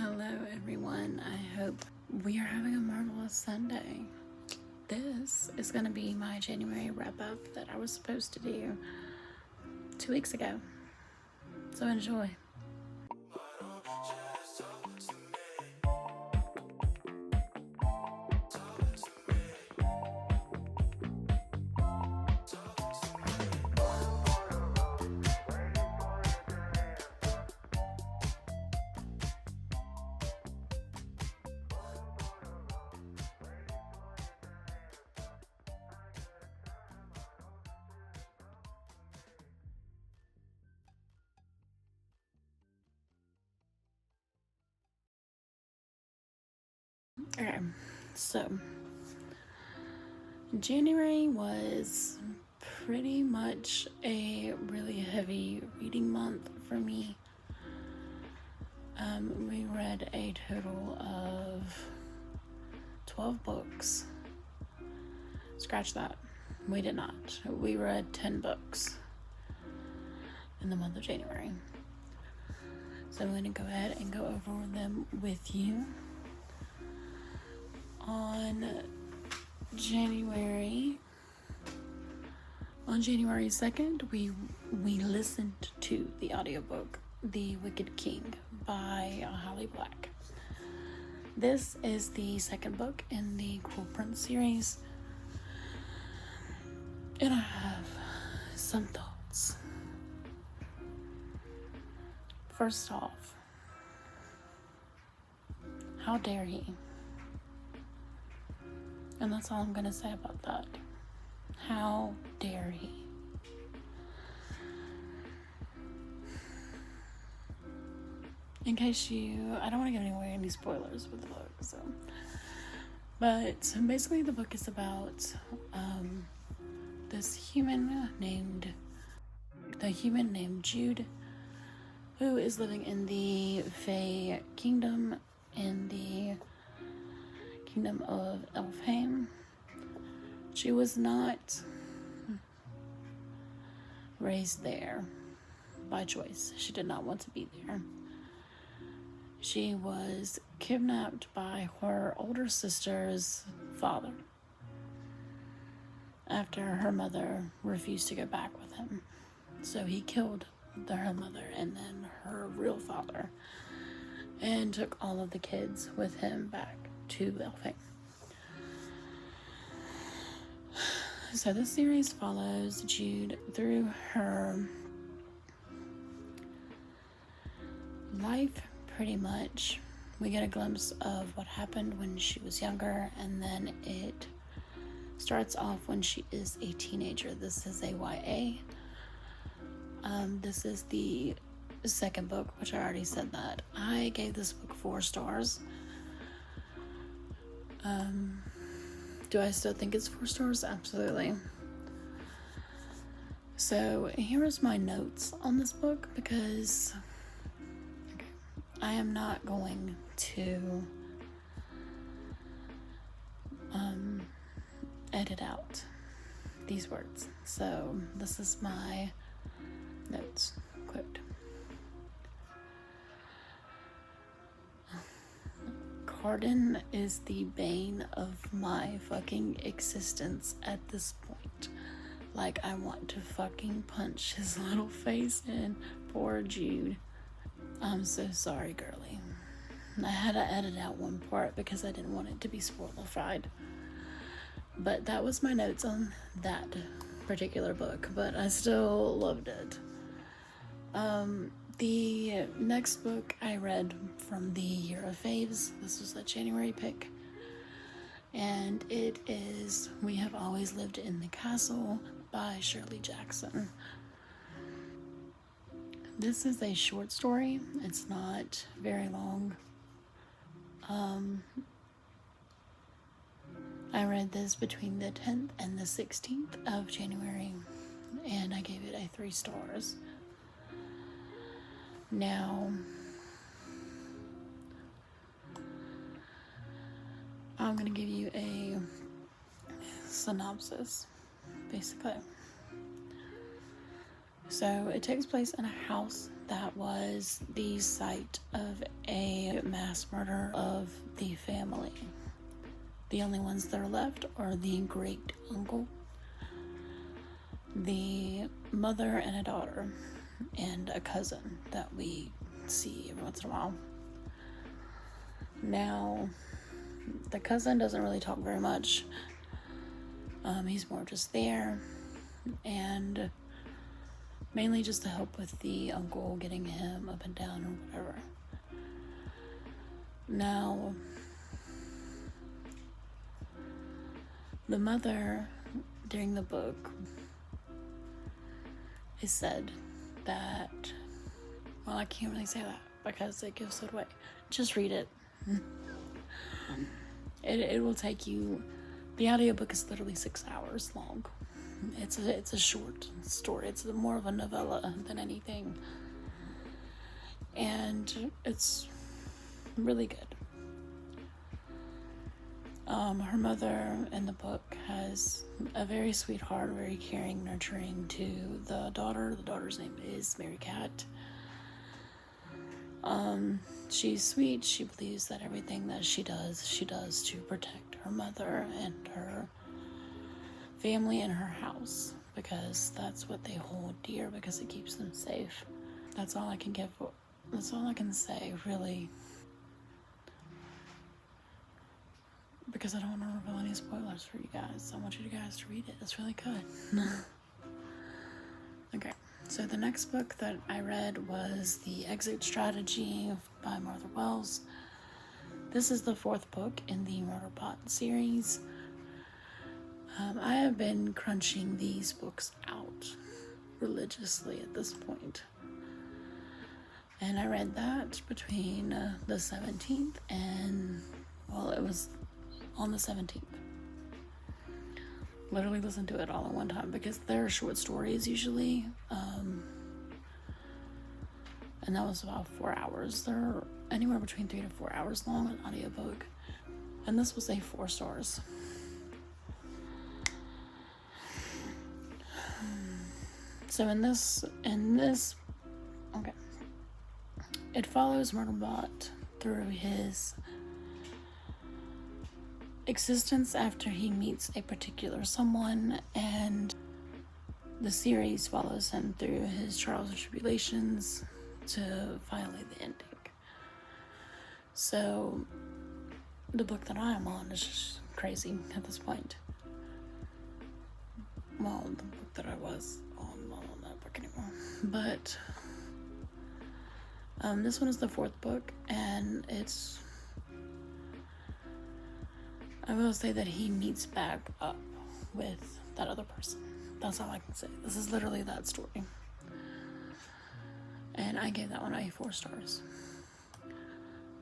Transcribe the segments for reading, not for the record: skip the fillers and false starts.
Hello everyone, I hope we are having a marvelous Sunday. This is going to be my January wrap-up that I was supposed to do 2 weeks ago, so enjoy. Okay, so January was pretty much a really heavy reading month for me. We read a total of 12 books. Scratch that. We did not. We read 10 books in the month of January. So I'm going to go ahead and go over them with you. On January 2nd, we listened to the audiobook The Wicked King by Holly Black. This is the second book in the Cruel Prince series, and I have some thoughts. First off, how dare he? And that's all I'm going to say about that. How dare he? In case I don't want to give away any spoilers with the book, so. But basically the book is about this human named Jude, who is living in the Fey Kingdom, in the Kingdom of Elfheim. She was not raised there by choice. She did not want to be there. She was kidnapped by her older sister's father after her mother refused to go back with him. So he killed her mother and then her real father and took all of the kids with him back to Elfheim. So this series follows Jude through her life, pretty much. We get a glimpse of what happened when she was younger, and then it starts off when she is a teenager. This is a YA. This is the second book, which I already said that. I gave this book 4 stars. Do I still think it's 4 stars? Absolutely. So here is my notes on this book, because I am not going to edit out these words. So this is my notes. Quote. Carden is the bane of my fucking existence at this point. Like, I want to fucking punch his little face in. Poor Jude. I'm so sorry, girly. I had to edit out one part because I didn't want it to be spoilerified. But that was my notes on that particular book, but I still loved it. The next book I read from the Year of Faves. This was a January pick. And it is We Have Always Lived in the Castle by Shirley Jackson. This is a short story. It's not very long. I read this between the 10th and the 16th of January, and I gave it a 3 stars. Now, I'm going to give you a synopsis, basically. So, it takes place in a house that was the site of a mass murder of the family. The only ones that are left are the great uncle, the mother and a daughter, and a cousin that we see every once in a while. Now, the cousin doesn't really talk very much. He's more just there, and mainly just to help with the uncle getting him up and down or whatever. Now, the mother, during the book, is said that, well, I can't really say that because it gives it away. Just read it. It will take you. The audiobook is literally 6 hours long. It's a short story. It's more of a novella than anything, and it's really good. Her mother in the book has a very sweet heart, very caring, nurturing to the daughter. The daughter's name is Mary Cat. She's sweet. She believes that everything that she does to protect her mother and her family and her house, because that's what they hold dear, because it keeps them safe. That's all I can give. That's all I can say, really, because I don't want to reveal any spoilers for you guys. I want you guys to read it. It's really good. Okay, so the next book that I read was The Exit Strategy by Martha Wells. This is the 4th book in the Murderbot series. I have been crunching these books out religiously at this point. And I read that between the 17th and, well, it was on the 17th. Literally listened to it all at one time because they're short stories usually. And that was about 4 hours. They're anywhere between 3 to 4 hours long, an audiobook. And this was a 4 stars. So in this, okay, it follows Murderbot through his existence after he meets a particular someone, and the series follows him through his trials and tribulations to finally the ending. So the book that I am on is just crazy at this point. Well, the book that I was on, not on that book anymore. But this one is the 4th book, and it's, I will say that he meets back up with that other person. That's all I can say. This is literally that story. And I gave that one a 4 stars.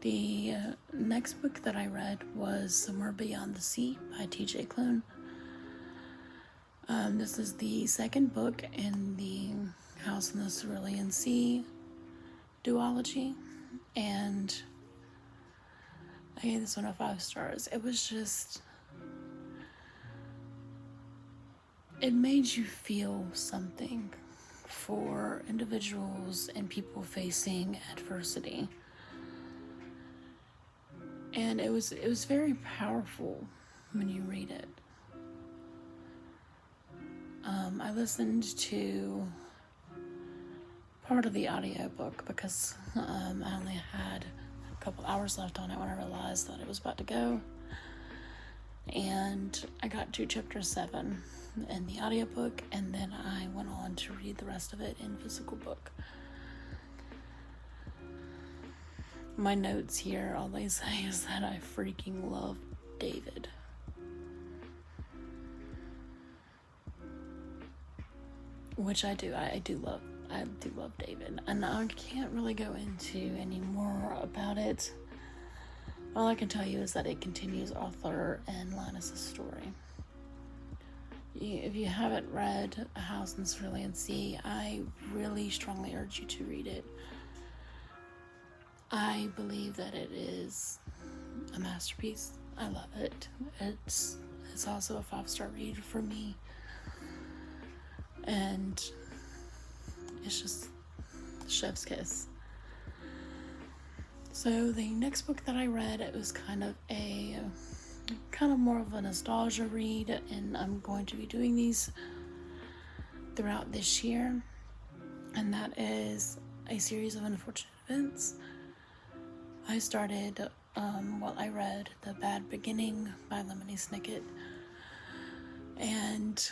The next book that I read was Somewhere Beyond the Sea by T.J. Klune. This is the 2nd book in the House in the Cerulean Sea duology, and I gave this one a 5 stars. It was just, it made you feel something for individuals and people facing adversity. And it was very powerful when you read it. I listened to part of the audiobook because I only had a couple hours left on it when I realized that it was about to go. And I got to chapter 7 in the audiobook, and then I went on to read the rest of it in physical book. My notes here, all they say is that I freaking love David. Which I do. I do love David. And I can't really go into any more about it. All I can tell you is that it continues Arthur and Linus's story. If you haven't read A House in the Cerulean Sea, I really strongly urge you to read it. I believe that it is a masterpiece. I love it. It's also a 5-star read for me. And it's Chef's Kiss. So the next book that I read, it was kind of more of a nostalgia read, and I'm going to be doing these throughout this year, and that is A Series of Unfortunate Events. I read The Bad Beginning by Lemony Snickett, and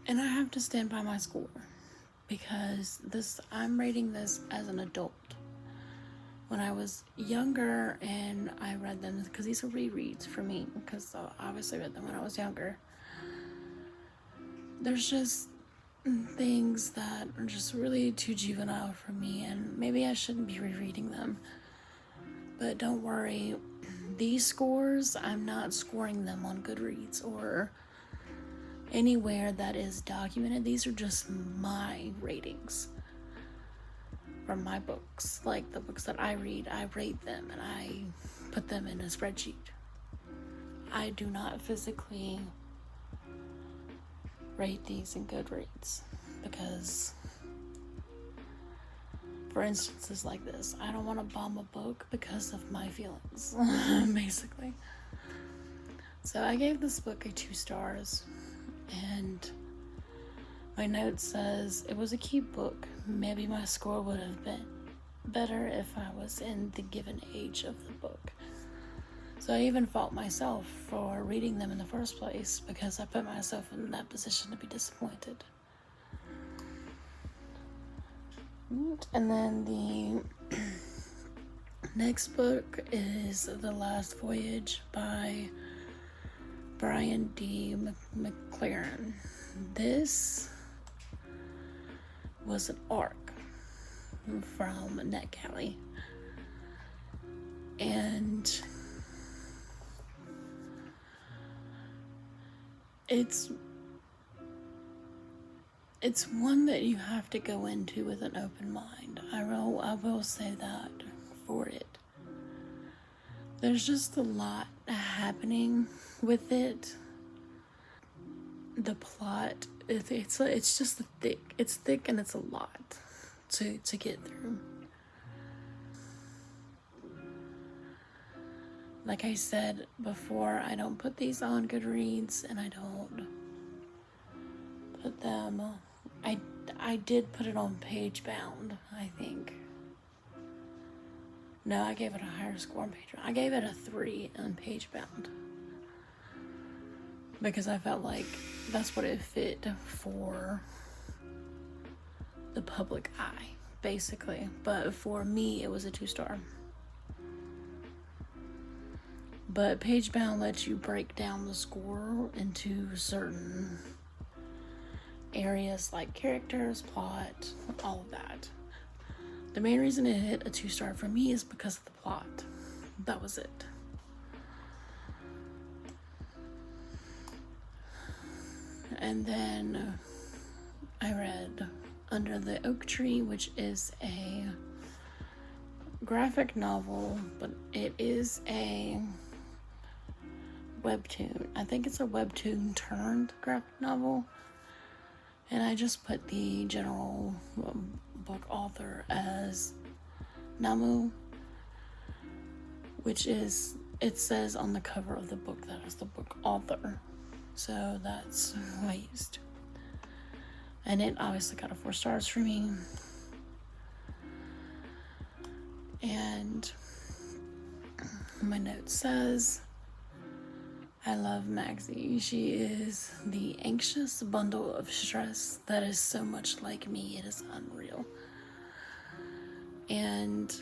I have to stand by my score, because I'm rating this as an adult. When I was younger and I read them, because these are rereads for me, because I obviously read them when I was younger, there's just things that are just really too juvenile for me, and maybe I shouldn't be rereading them. But don't worry, these scores, I'm not scoring them on Goodreads or anywhere that is documented. These are just my ratings from my books. Like the books that I read, I rate them and I put them in a spreadsheet. I do not physically rate these in Goodreads because, for instances like this, I don't want to bomb a book because of my feelings, basically. So I gave this book a 2 stars, and my note says, it was a cute book. Maybe my score would have been better if I was in the given age of the book. So I even fault myself for reading them in the first place, because I put myself in that position to be disappointed. And then the next book is The Last Voyage by Brian D. McLaren. This was an arc from NetGalley, and it's one that you have to go into with an open mind. I will say that for it. There's just a lot happening with it. The plot, it's just thick. It's thick and it's a lot to get through. Like I said before, I don't put these on Goodreads, and I don't put them. I did put it on page bound, I think. No, I gave it a higher score on page bound. I gave it a 3 on page bound, because I felt like that's what it fit for the public eye, basically. But for me, it was a 2 star. But page bound lets you break down the score into certain areas like characters, plot, all of that. The main reason it hit a 2 star for me is because of the plot. That was it. And then I read Under the Oak Tree, which is a graphic novel, but it is a webtoon. I think it's a webtoon turned graphic novel. And I just put the general book author as Namu, which is, it says on the cover of the book that is the book author. So that's who I used. And it obviously got a 4 stars for me. And my note says, I love Maggie. She is the anxious bundle of stress that is so much like me. It is unreal. And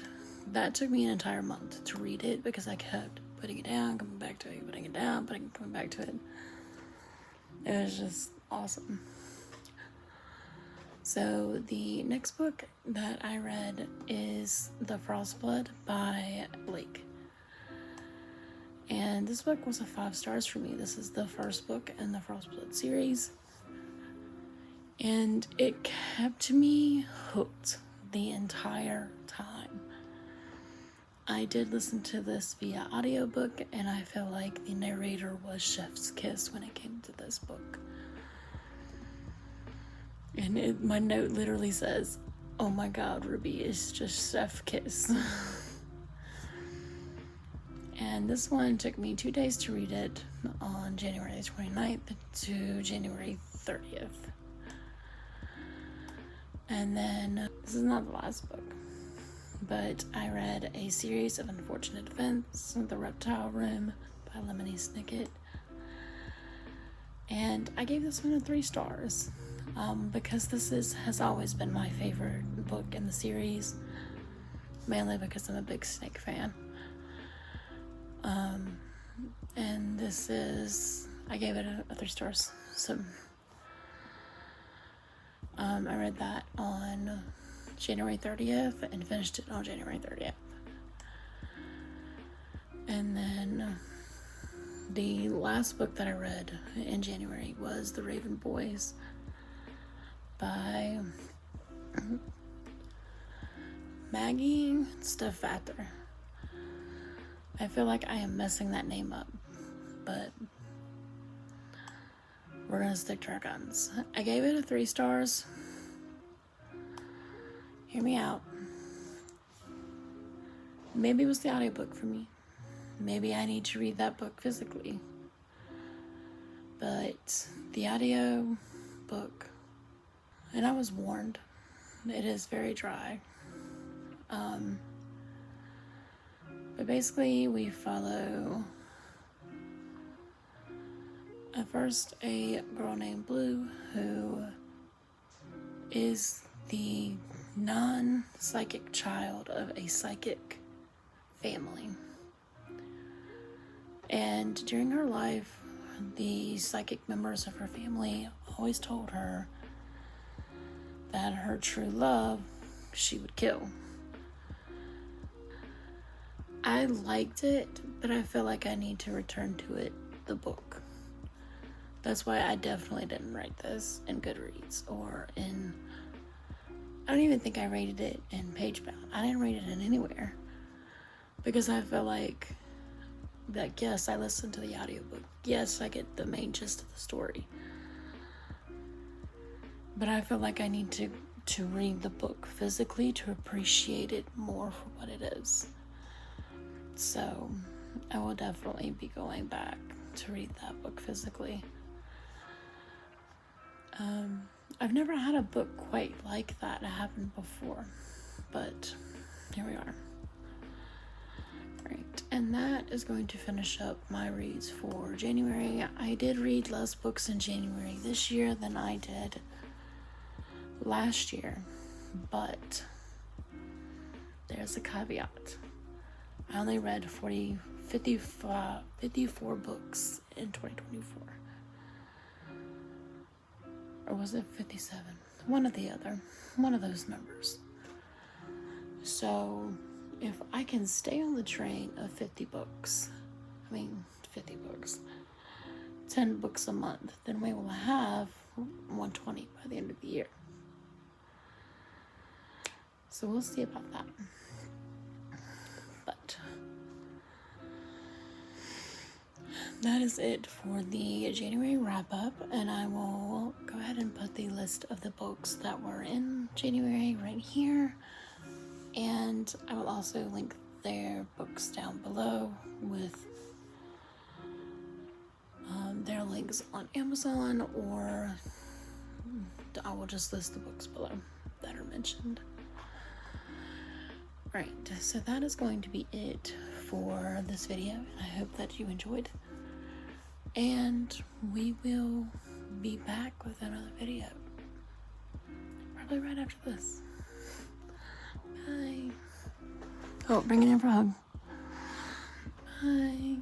that took me an entire month to read it, because I kept putting it down, coming back to it, putting it down, coming back to it. It was just awesome. So the next book that I read is The Frostblood by Blake. And this book was a 5 stars for me. This is the first book in the Frostblood series. And it kept me hooked the entire time. I did listen to this via audiobook, and I feel like the narrator was chef's kiss when it came to this book. And my note literally says, "Oh my God, Ruby is just chef kiss." And this one took me 2 days to read it, on January 29th to January 30th. And then, this is not the last book, but I read A Series of Unfortunate Events, The Reptile Room by Lemony Snickett. And I gave this one 3 stars, because this has always been my favorite book in the series, mainly because I'm a big Snake fan. And this is, I gave it a 3 stars. So, I read that on January 30th and finished it on January 30th. And then the last book that I read in January was The Raven Boys by Maggie Stiefvater. I feel like I am messing that name up, but we're gonna stick to our guns. I gave it 3 stars. Hear me out. Maybe it was the audiobook for me. Maybe I need to read that book physically. But the audio book, and I was warned, it is very dry. But basically we follow first a girl named Blue, who is the non-psychic child of a psychic family. And during her life, the psychic members of her family always told her that her true love she would kill. I liked it, but I feel like I need to return to it, the book. That's why I definitely didn't write this in Goodreads or in, I don't even think I rated it in Pagebound. I didn't rate it in anywhere. Because I feel like that, yes, I listened to the audiobook. Yes, I get the main gist of the story. But I feel like I need to read the book physically to appreciate it more for what it is. So I will definitely be going back to read that book physically. I've never had a book quite like that happen before, but here we are. Right, and that is going to finish up my reads for January. I did read less books in January this year than I did last year, but there's a caveat. I only read 54 books in 2024. Or was it 57? One or the other. One of those numbers. So, if I can stay on the train of 50 books, 10 books a month, then we will have 120 by the end of the year. So we'll see about that. But that is it for the January wrap-up, and I will go ahead and put the list of the books that were in January right here, and I will also link their books down below with their links on Amazon, or I will just list the books below that are mentioned. Right, so that is going to be it for this video, and I hope that you enjoyed. And we will be back with another video, probably right after this. Bye. Oh, bring it in for a hug. Bye.